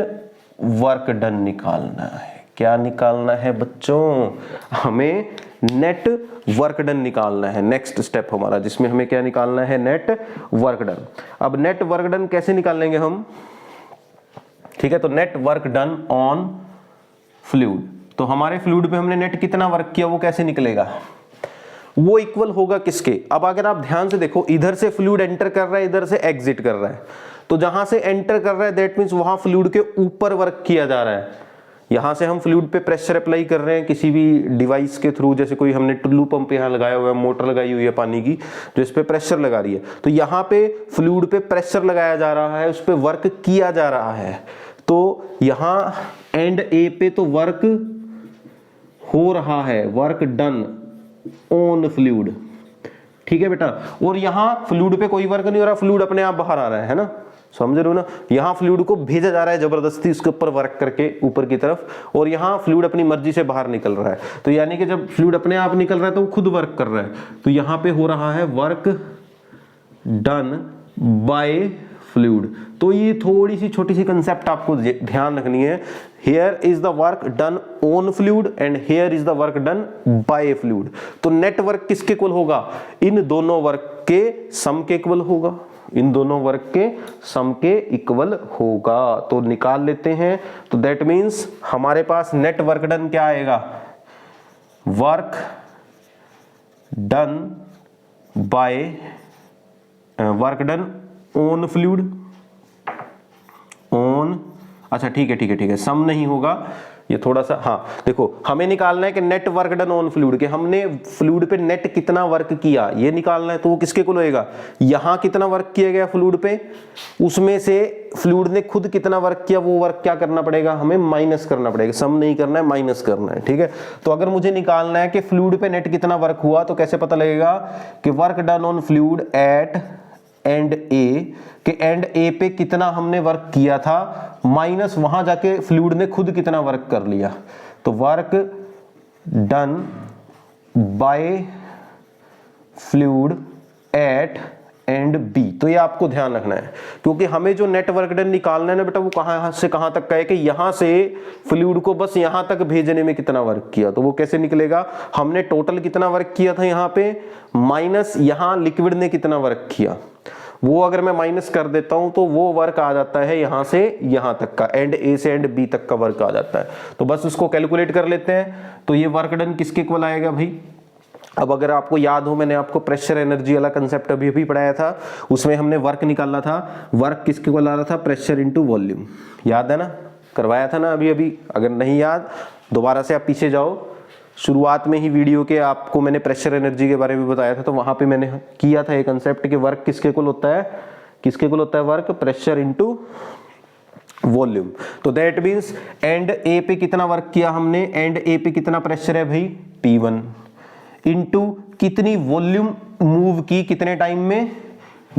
वर्क डन निकालना है। क्या निकालना है बच्चों, हमें नेट वर्क डन निकालना है। नेक्स्ट स्टेप हमारा जिसमें हमें क्या निकालना है, नेट वर्क डन। अब नेट वर्क डन कैसे निकाल लेंगे हम, ठीक है। तो net work done on fluid, तो हमारे फ्लूइड पे हमने नेट कितना वर्क किया वो कैसे निकलेगा, वो इक्वल होगा किसके। अब अगर आप ध्यान से देखो, इधर से फ्लूइड एंटर कर रहा है, इधर से एग्जिट कर रहा है, तो जहां से एंटर कर रहा है दैट मींस वहां फ्लूइड के ऊपर वर्क किया जा रहा है। यहां से हम फ्लूइड पे प्रेशर अप्लाई कर रहे हैं किसी भी डिवाइस के थ्रू, जैसे कोई हमने टुल्लू पंप यहाँ लगाया हुआ है, मोटर लगाई हुई है पानी की जो इस पे प्रेशर लगा रही है, तो यहाँ पे फ्लूइड पे प्रेशर लगाया जा रहा है, उस पे वर्क किया जा रहा है। तो यहाँ एंड ए पे तो वर्क हो रहा है, वर्क डन ऑन फ्लूइड, ठीक है बेटा। और यहाँ फ्लूइड पे कोई वर्क नहीं हो रहा, फ्लूइड अपने आप बाहर आ रहा है ना, समझ रहे हो ना। यहाँ फ्लूइड को भेजा जा रहा है जबरदस्ती उसके ऊपर वर्क करके ऊपर की तरफ, और यहाँ फ्लूइड अपनी मर्जी से बाहर निकल रहा है। तो यानी कि जब फ्लूइड अपने आप निकल रहा है तो वो खुद वर्क कर रहा है। तो यहाँ पे हो रहा है वर्क डन बाय फ्लूइड। तो ये थोड़ी सी छोटी सी कंसेप्ट आपको ध्यान रखनी है। Here is the work done on fluid and here is the work done by fluid। तो नेट वर्क किसके इक्वल होगा, इन दोनों वर्क के सम के इक्वल होगा, इन दोनों वर्क के सम के इक्वल होगा। तो निकाल लेते हैं। तो दैट मीन्स हमारे पास नेट वर्क डन क्या आएगा, work done by work done on fluid on, अच्छा ठीक है, सम नहीं होगा ये थोड़ा सा, हाँ देखो हमें निकालना है कि net work done on fluid, के हमने फ्लूइड पे नेट कितना वर्क किया ये निकालना है। तो वो किसके इक्वल होएगा, यहां कितना वर्क किया गया फ्लूइड पे, उसमें से फ्लूइड ने खुद कितना वर्क किया, वो वर्क क्या करना पड़ेगा, हमें माइनस करना पड़ेगा। सम नहीं करना है, माइनस करना है, ठीक है। तो अगर मुझे निकालना है कि फ्लूइड पे नेट कितना वर्क हुआ, तो कैसे पता लगेगा कि work done on fluid at end A, के एंड ए पे कितना हमने वर्क किया था, माइनस वहां जाके फ्लूइड ने खुद कितना वर्क कर लिया। तो work done by fluid at end B. तो ये आपको ध्यान रखना है, क्योंकि हमें जो नेट वर्क डन निकालना है ना बेटा, वो कहां से कहां तक का है, कि यहां से फ्लूइड को बस यहां तक भेजने में कितना वर्क किया। तो वो कैसे निकलेगा, हमने टोटल कितना वर्क किया था यहां पे, माइनस यहां लिक्विड ने कितना वर्क किया, वो अगर मैं माइनस कर देता हूं तो वो वर्क आ जाता है यहां से यहां तक का, एंड ए से एंड बी तक का वर्क आ जाता है। तो बस उसको कैलकुलेट कर लेते हैं। तो ये वर्क डन किसके इक्वल आएगा भाई, अब अगर आपको याद हो, मैंने आपको प्रेशर एनर्जी वाला कंसेप्ट अभी अभी पढ़ाया था, उसमें हमने वर्क निकाला था, वर्क किसके इक्वल आ रहा था, प्रेशर इनटू वॉल्यूम, याद है ना, करवाया था ना अभी अभी। अगर नहीं याद दोबारा से आप पीछे जाओ, शुरुआत में ही वीडियो के आपको मैंने प्रेशर एनर्जी के बारे में बताया था, तो वहां पे मैंने किया था ये कंसेप्ट कि वर्क किसके इक्वल होता है, किसके इक्वल होता है वर्क, प्रेशर इनटू वॉल्यूम। तो दैट मींस एंड ए पे कितना वर्क किया हमने, एंड ए पे कितना प्रेशर है भाई, P1 इनटू कितनी वॉल्यूम मूव की कितने टाइम में,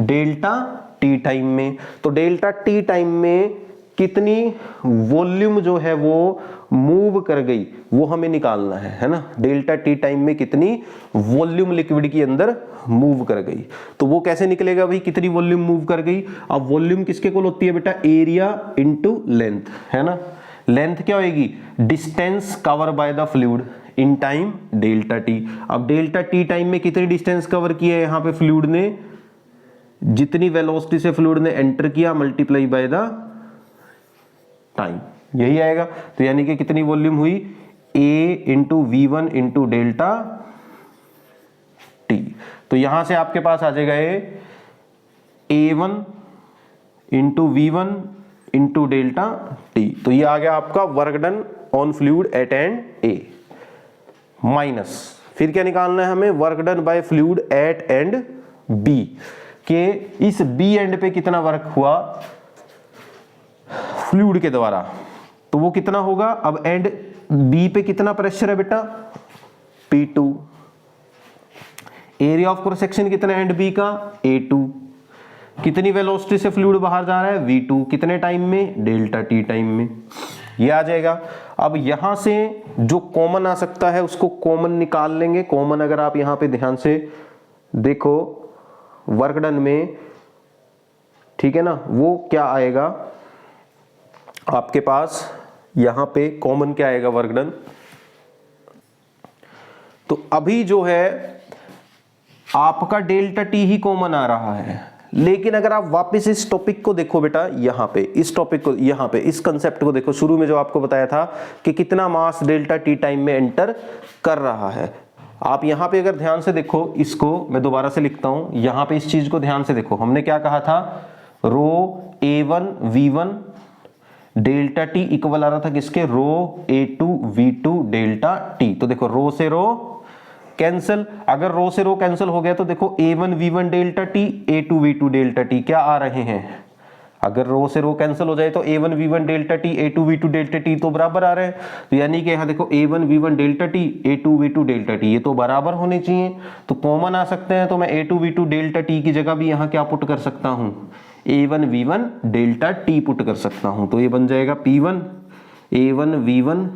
डेल्टा टी टाइम में। तो डेल्टा टी टाइम में कितनी वॉल्यूम जो है वो मूव कर गई, वो हमें निकालना है ना। डेल्टा टी टाइम में कितनी वॉल्यूम लिक्विड के अंदर मूव कर गई, तो वो कैसे निकलेगा भाई, कितनी वॉल्यूम मूव कर गई। अब वॉल्यूम किसके इक्वल होती है बेटा, एरिया इनटू लेंथ, है ना। लेंथ क्या होगी, distance cover by the fluid in time delta T. अब डेल्टा टी टाइम में कितनी डिस्टेंस कवर की है यहाँ पे फ्लूइड ने, जितनी वेलोसिटी से फ्लूइड ने एंटर किया मल्टीप्लाई बाय द टाइम, यही आएगा। तो यानी कि कितनी वॉल्यूम हुई, A into V1 into delta T. तो यहां से आपके पास आ जाएगा A1 into V1 into delta T. तो ये आ गया आपका work done on fluid at end A minus, फिर क्या निकालना है हमें, work done by fluid at end B, के इस बी एंड पे कितना वर्क हुआ फ्लूइड के द्वारा, तो वो कितना होगा। अब एंड बी पे कितना प्रेशर है बेटा, P2। Area of cross section कितना एंड बी का, A2। कितनी वेलोसिटी से फ्लूइड बाहर जा रहा है, V2। कितने टाइम में, डेल्टा टी टाइम में, ये आ जाएगा। अब यहां से जो कॉमन आ सकता है उसको कॉमन निकाल लेंगे। कॉमन अगर आप यहां पे ध्यान से देखो वर्क डन में, ठीक है ना, वो क्या आएगा आपके पास, यहां पे कॉमन क्या आएगा, वर्क डन। तो अभी जो है आपका डेल्टा टी ही कॉमन आ रहा है, लेकिन अगर आप वापस इस टॉपिक को देखो बेटा, यहां पे इस टॉपिक को, यहां पे इस कंसेप्ट को देखो, शुरू में जो आपको बताया था कि कितना मास डेल्टा टी टाइम में एंटर कर रहा है, आप यहां पे अगर ध्यान से देखो, इसको मैं दोबारा से लिखता हूं, यहां पे इस चीज को ध्यान से देखो, हमने क्या कहा था, rho A1 V1 delta T equal आ रहा था किसके, रो A2 V2 डेल्टा टी। तो देखो रो से रो कैंसिल, अगर रो से रो कैंसिल हो गया तो देखो A1 V1 delta T, A2 V2 delta T क्या आ रहे हैं, अगर रो से रो कैंसिल हो जाए तो A1 V1 delta T, A2 V2 delta T तो बराबर आ रहे हैं। तो यानी कि यहाँ देखो A1 V1 delta T, A2 V2 delta T, ये तो बराबर होने चाहिए, तो कॉमन आ सकते हैं। तो मैं A2 V2 डेल्टा टी की जगह भी यहाँ क्या पुट कर सकता हूँ, A1 V1 delta T put कर सकता हूँ। तो ये बन जाएगा P1 A1 V1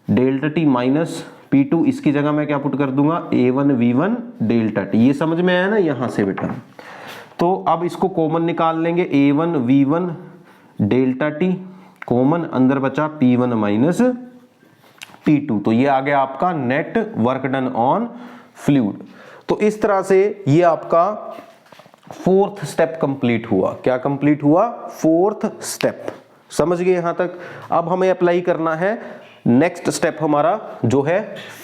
delta T minus P2, इसकी जगह मैं क्या पुट कर दूंगा, A1 V1 डेल्टा टी। ये समझ में आया ना यहां से बेटा। तो अब इसको कॉमन निकाल लेंगे, A1 V1 delta T common, अंदर बचा P1 माइनस P2। तो ये आ गया आपका net work done on fluid. तो इस तरह से ये आपका फोर्थ स्टेप कंप्लीट हुआ। क्या कंप्लीट हुआ, फोर्थ स्टेप। समझ गए यहां तक। अब हमें अप्लाई करना है नेक्स्ट स्टेप, हमारा जो है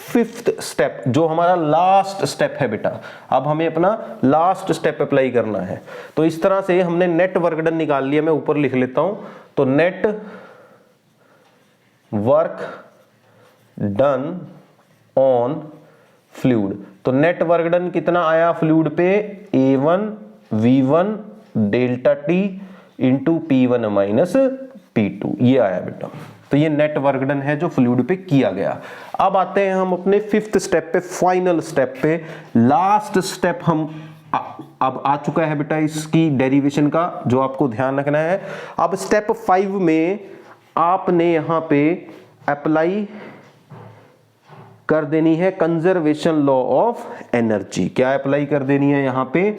फिफ्थ स्टेप, जो हमारा लास्ट स्टेप है बेटा। अब हमें अपना लास्ट स्टेप अप्लाई करना है। तो इस तरह से हमने नेट वर्क डन निकाल लिया, मैं ऊपर लिख लेता हूं। तो net work done on fluid, तो नेट वर्क डन कितना आया फ्लूइड पे, A1 V1 delta T into P1 minus P2, ये आया बेटा। तो ये नेट वर्क डन है जो फ्लूइड पे किया गया। अब आते हैं हम अपने फिफ्थ स्टेप पे, फाइनल स्टेप पे, लास्ट स्टेप हम अब आ चुका है बेटा इसकी डेरिवेशन का, जो आपको ध्यान रखना है। अब स्टेप 5 में आपने यहां पे अप्लाई कर देनी है कंजर्वेशन लॉ ऑफ एनर्जी। क्या अप्लाई कर देनी है यहां पे,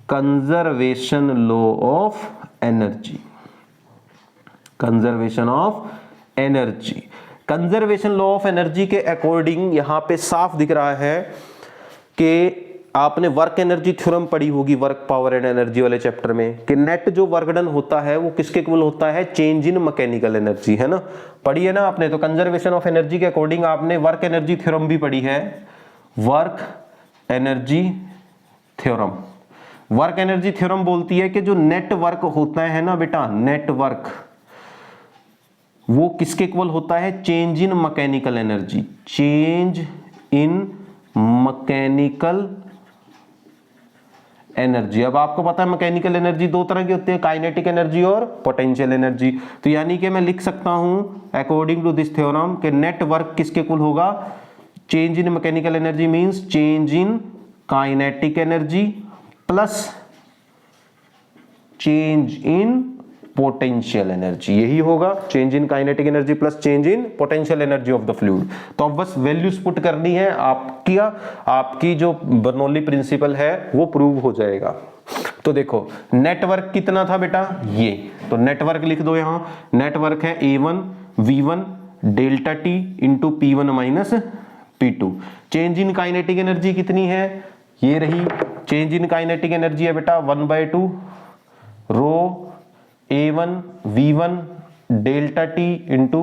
conservation law of energy, conservation of energy. Conservation law of energy के अकॉर्डिंग यहां पे साफ दिख रहा है कि आपने वर्क एनर्जी थ्योरम पढ़ी होगी वर्क पावर एंड एनर्जी वाले चैप्टर में, कि नेट जो वर्क डन होता है वो किसके इक्वल होता है, चेंज इन मैकेनिकल एनर्जी, है ना, पढ़ी है ना आपने। तो कंजर्वेशन ऑफ एनर्जी के अकॉर्डिंग आपने वर्क एनर्जी थ्योरम भी पढ़ी है, work energy theorem. Work energy theorem बोलती है कि जो नेट वर्क होता है ना बेटा, नेट वर्क वो किसके इक्वल होता है, change in mechanical energy, change in mechanical energy. अब आपको पता है मैकेनिकल एनर्जी दो तरह की होती है, काइनेटिक एनर्जी और पोटेंशियल एनर्जी। तो यानी कि मैं लिख सकता हूं अकॉर्डिंग टू दिस थ्योरम कि नेट वर्क किसके इक्वल होगा, change in mechanical energy means change in kinetic energy plus change in potential energy, यही होगा, change in kinetic energy plus change in potential energy of the fluid. तो अब बस values put करनी है, आपकी जो बर्नौली प्रिंसिपल है वो प्रूव हो जाएगा। तो देखो नेटवर्क कितना था बेटा, ये तो नेटवर्क लिख दो यहां, नेटवर्क है A1 V1 delta T into P1 minus P2। Change in kinetic energy कितनी है, ये रही, चेंज इन काइनेटिक एनर्जी है बेटा 1/2 रो A1 V1 delta T into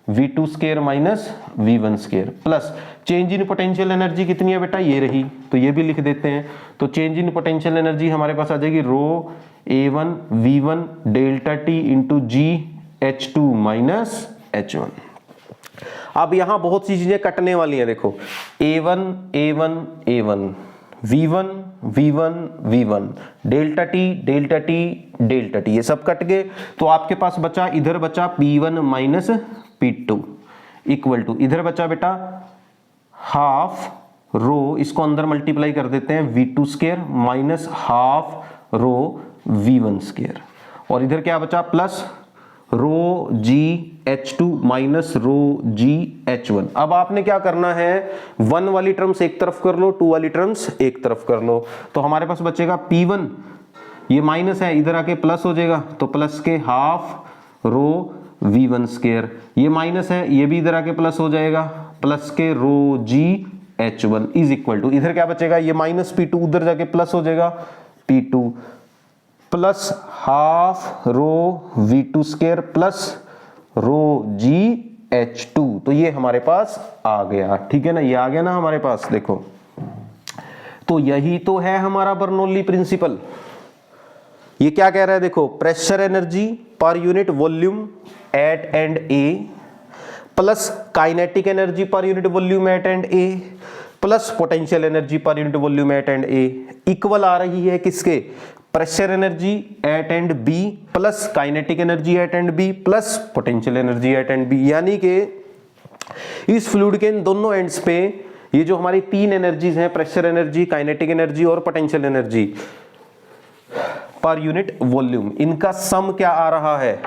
V2 square minus V1 square plus change in potential energy कितनी है बेटा, ये रही, तो ये भी लिख देते हैं। तो चेंज इन पोटेंशियल एनर्जी हमारे पास आ जाएगी रो A1 V1 delta T into GH2 minus H1। अब यहां बहुत सी चीजें कटने वाली हैं, देखो a1 a1 a1 v1 v1 v1 delta T delta T, ये सब कट गए। तो आपके पास बचा, इधर बचा p1 minus p2 equal to, इधर बचा बेटा हाफ रो, इसको अंदर मल्टीप्लाई कर देते हैं v2 square minus half rho v1 square, और इधर क्या बचा plus rho g H2 minus rho जी H1। अब आपने क्या करना है, 1 वाली टर्म्स एक तरफ कर लो, 2 वाली टर्म्स एक तरफ कर लो। तो हमारे पास बचेगा P1, ये माइनस है इधर आके प्लस हो जाएगा, तो प्लस के हाफ रो V1 स्क्वायर, ये माइनस है ये भी इधर आके प्लस हो जाएगा, प्लस के रो जी H1 इज इक्वल टू, इधर क्या बचेगा, ये माइनस P2 उधर जाके प्लस हो जाएगा P2 plus half rho V2 square plus rho g H2। तो ये हमारे पास आ गया, ठीक है ना, ये आ गया ना हमारे पास, देखो तो यही तो है हमारा बर्नौली प्रिंसिपल। ये क्या कह रहा है, देखो pressure energy per unit volume at end A plus kinetic energy per unit volume at end A plus potential energy per unit volume at end A equal आ रही है किसके, pressure energy at end B plus kinetic energy at end B plus potential energy at end B. यानी कि इस fluid के इन दोनों ends पे ये जो हमारी तीन एनर्जीज हैं, प्रेशर एनर्जी, काइनेटिक एनर्जी और potential energy per unit volume, इनका सम क्या आ रहा है,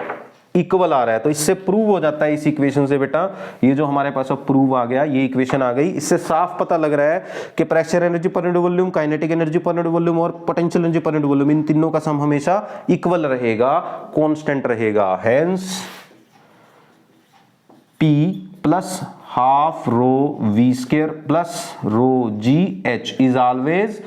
इक्वल आ रहा है। तो इससे प्रूव हो जाता है इस इक्वेशन से बेटा, ये जो हमारे पास अब प्रूव आ गया, ये इक्वेशन आ गई, इससे साफ पता लग रहा है कि pressure energy per unit volume, kinetic energy per unit volume और potential energy per unit volume, इन तीनों का सम हमेशा इक्वल रहेगा, कांस्टेंट रहेगा। Hence P plus half rho V square plus rho GH is always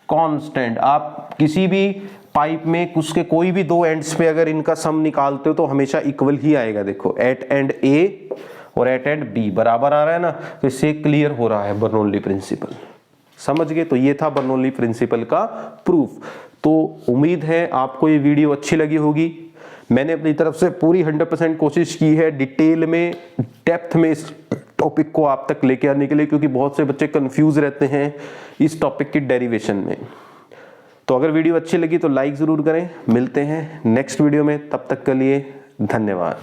constant. आप किसी भी पाइप में उसके कोई भी दो एंड्स पे अगर इनका सम निकालते हो तो हमेशा इक्वल ही आएगा। देखो एट एंड ए और एट एंड बी बराबर आ रहा है ना, तो इससे क्लियर हो रहा है बर्नौली प्रिंसिपल। समझ गए? तो ये था बर्नौली प्रिंसिपल का प्रूफ। तो उम्मीद है आपको ये वीडियो अच्छी लगी होगी। मैंने अपनी तरफ से पूरी 100% कोशिश की है डिटेल में, डेप्थ में इस टॉपिक को आप तक लेके आने के लिए, क्योंकि बहुत से बच्चे कंफ्यूज रहते हैं इस टॉपिक की डेरिवेशन में। तो अगर वीडियो अच्छी लगी तो लाइक जरूर करें। मिलते हैं नेक्स्ट वीडियो में, तब तक के लिए धन्यवाद।